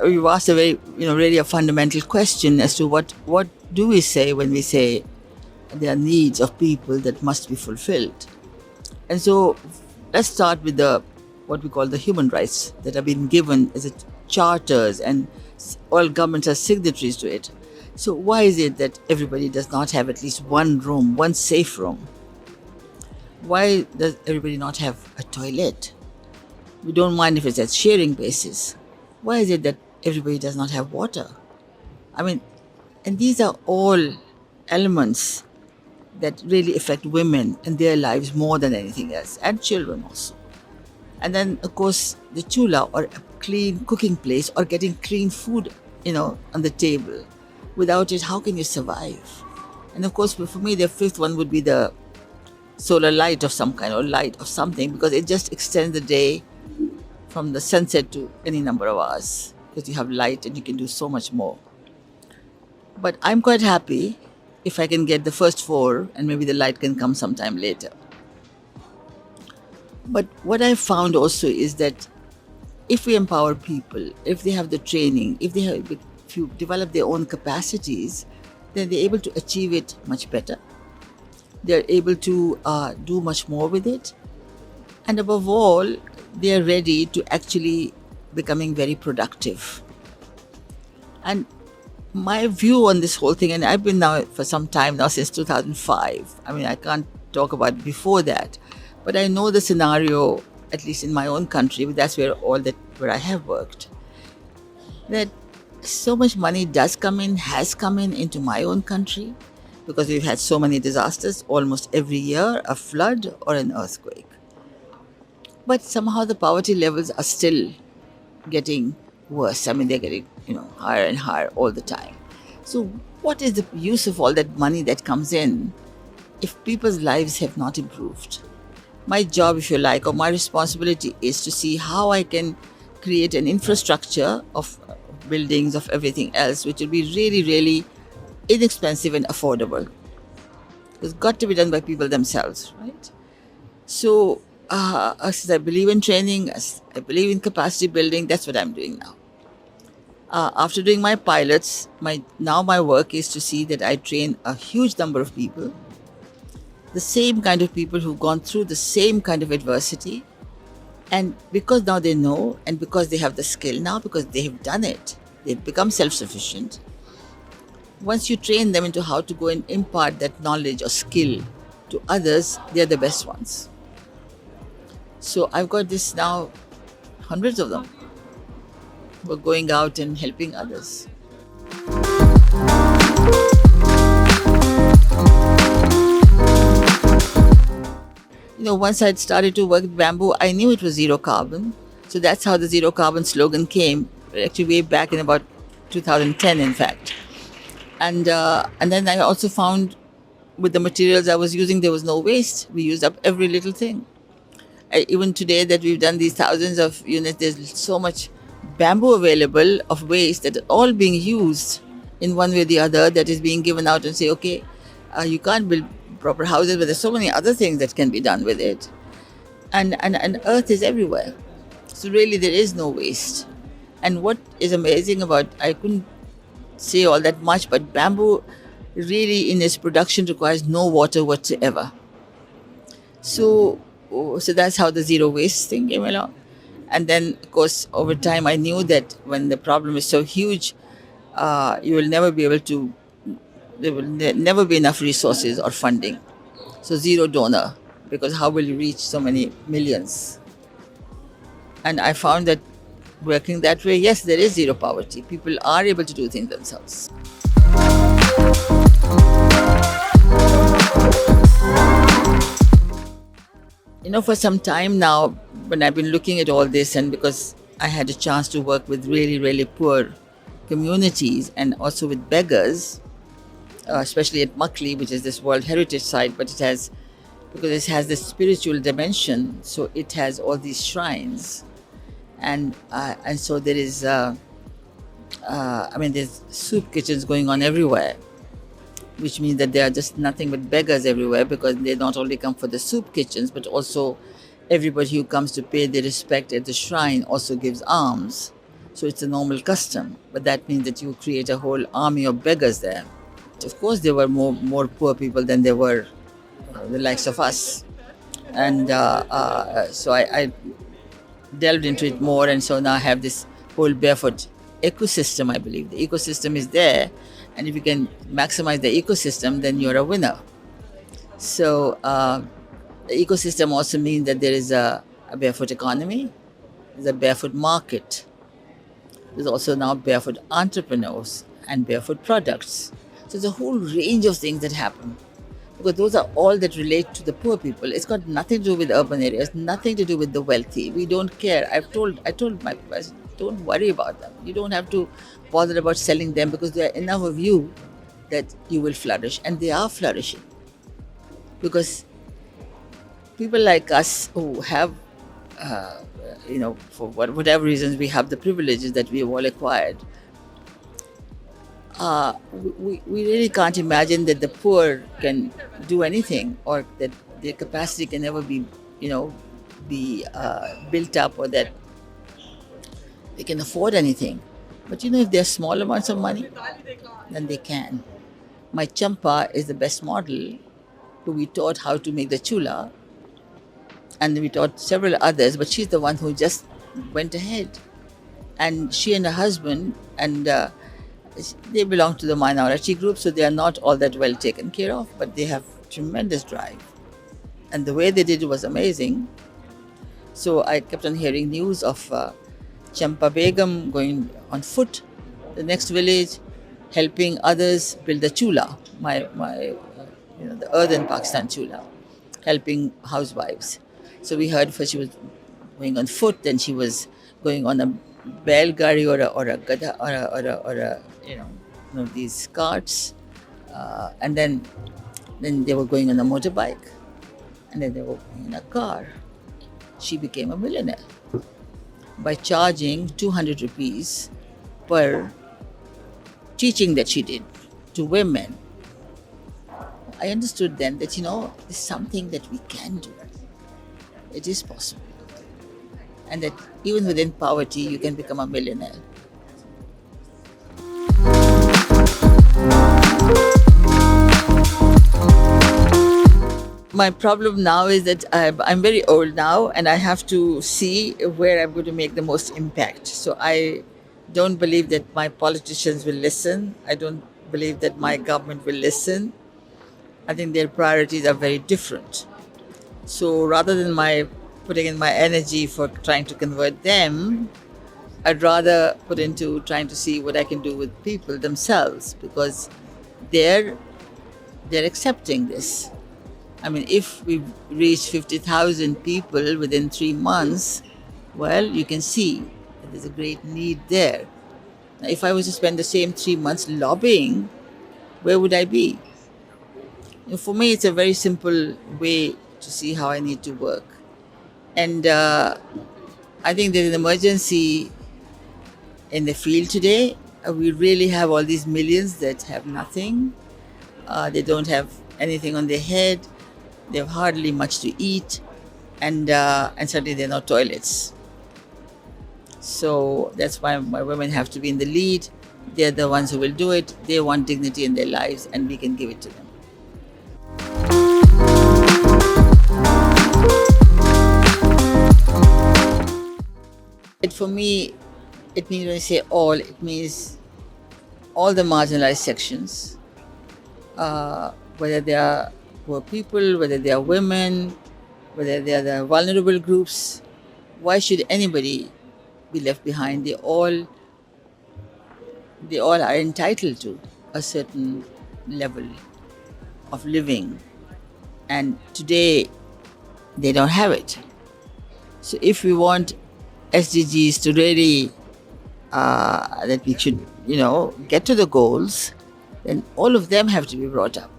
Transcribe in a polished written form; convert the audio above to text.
you asked a very, really a fundamental question as to what do we say when we say there are needs of people that must be fulfilled. And so let's start with the what we call the human rights that have been given as charters, and all governments are signatories to it. So why is it that everybody does not have at least one room, one safe room? Why does everybody not have a toilet? We don't mind if it's at sharing basis. Why is it that everybody does not have water? I mean, and these are all elements that really affect women and their lives more than anything else, and children also. And then, of course, the chula, or a clean cooking place, or getting clean food, on the table. Without it, how can you survive? And of course, for me, the fifth one would be the solar light of some kind, or light of something, because it just extends the day from the sunset to any number of hours, because you have light and you can do so much more. But I'm quite happy if I can get the first four, and maybe the light can come sometime later. But what I found also is that if we empower people, if they have the training, if you develop their own capacities, then they're able to achieve it much better. They're able to do much more with it. And above all, they're ready to actually becoming very productive. And my view on this whole thing, and I've been now for some time now, since 2005. I mean, I can't talk about before that, but I know the scenario, at least in my own country. That's where I have worked. That so much money has come in into my own country, because we've had so many disasters almost every year, a flood or an earthquake. But somehow the poverty levels are still getting worse. I mean, they're getting, higher and higher all the time. So what is the use of all that money that comes in if people's lives have not improved? My job, if you like, or my responsibility, is to see how I can create an infrastructure of buildings, of everything else, which will be really, really inexpensive and affordable. It's got to be done by people themselves, right? So, as I believe in training, as I believe in capacity building, that's what I'm doing now. After doing my pilots, my work is to see that I train a huge number of people, the same kind of people who've gone through the same kind of adversity. And because now they know, and because they have the skill now, because they have done it, they've become self-sufficient. Once you train them into how to go and impart that knowledge or skill to others, they're the best ones. So I've got this now, hundreds of them, who are going out and helping others. Once I'd started to work with bamboo, I knew it was zero carbon. So that's how the zero carbon slogan came, actually way back in about 2010, in fact. And then I also found with the materials I was using, there was no waste. We used up every little thing. Even today that we've done these thousands of units, there's so much bamboo available of waste that are all being used in one way or the other, that is being given out and say, okay, you can't build proper houses, but there's so many other things that can be done with it. And earth is everywhere. So really there is no waste. And what is amazing about, I couldn't say all that much, but bamboo really in its production requires no water whatsoever. So that's how the zero waste thing came along. And then, of course, over time, I knew that when the problem is so huge, you will never be able to, there will never be enough resources or funding. So zero donor, because how will you reach so many millions? And I found that working that way, yes, there is zero poverty. People are able to do things themselves. For some time now, when I've been looking at all this, and because I had a chance to work with really, really poor communities and also with beggars, especially at Makli, which is this World Heritage Site, but because it has this spiritual dimension, so it has all these shrines. And so there is, there's soup kitchens going on everywhere, which means that there are just nothing but beggars everywhere, because they not only come for the soup kitchens, but also everybody who comes to pay their respect at the shrine also gives alms. So it's a normal custom, but that means that you create a whole army of beggars there. Of course, there were more poor people than there were the likes of us. And so I delved into it more, and so now I have this whole barefoot ecosystem. I believe the ecosystem is there, and if you can maximize the ecosystem, then you're a winner. So the ecosystem also means that there is a barefoot economy, there's a barefoot market, there's also now barefoot entrepreneurs and barefoot products. So there's a whole range of things that happen, because those are all that relate to the poor people. It's got nothing to do with urban areas, nothing to do with the wealthy. We don't care. I told my people, I said, don't worry about them. You don't have to bother about selling them, because there are enough of you that you will flourish, and they are flourishing. Because people like us who have, for whatever reasons, we have the privileges that we have all acquired. We really can't imagine that the poor can do anything, or that their capacity can never be built up, or that they can afford anything. But if they're small amounts of money, then they can. My Champa is the best model, who we taught how to make the chula, and we taught several others, but she's the one who just went ahead. And she and her husband, and they belong to the minority group, so they are not all that well taken care of, but they have tremendous drive. And the way they did it was amazing. So I kept on hearing news of Champa Begum going on foot, the next village, helping others build the chula, the earthen Pakistan chula, helping housewives. So we heard first she was going on foot, then she was going on a belgari or a gada or a these carts, and then they were going on a motorbike, and then they were going in a car. She became a millionaire by charging 200 rupees per teaching that she did to women. I understood then that it's something that we can do. It is possible, and that even within poverty you can become a millionaire. My problem now is that I'm very old now, and I have to see where I'm going to make the most impact. So I don't believe that my politicians will listen. I don't believe that my government will listen. I think their priorities are very different. So rather than putting in my energy for trying to convert them, I'd rather put into trying to see what I can do with people themselves, because they're accepting this. I mean, if we reach 50,000 people within 3 months, well, you can see that there's a great need there. Now, if I was to spend the same 3 months lobbying, where would I be? For me, it's a very simple way to see how I need to work. And I think there's an emergency in the field today. We really have all these millions that have nothing. They don't have anything on their head. They have hardly much to eat, and certainly there are no toilets. So that's why my women have to be in the lead. They're the ones who will do it. They want dignity in their lives, and we can give it to them. For me, it means, when I say all, it means all the marginalized sections, whether they are poor people, whether they are women, whether they are the vulnerable groups. Why should anybody be left behind? They all are entitled to a certain level of living, and today they don't have it. So if we want SDGs to really that we should get to the goals, then all of them have to be brought up.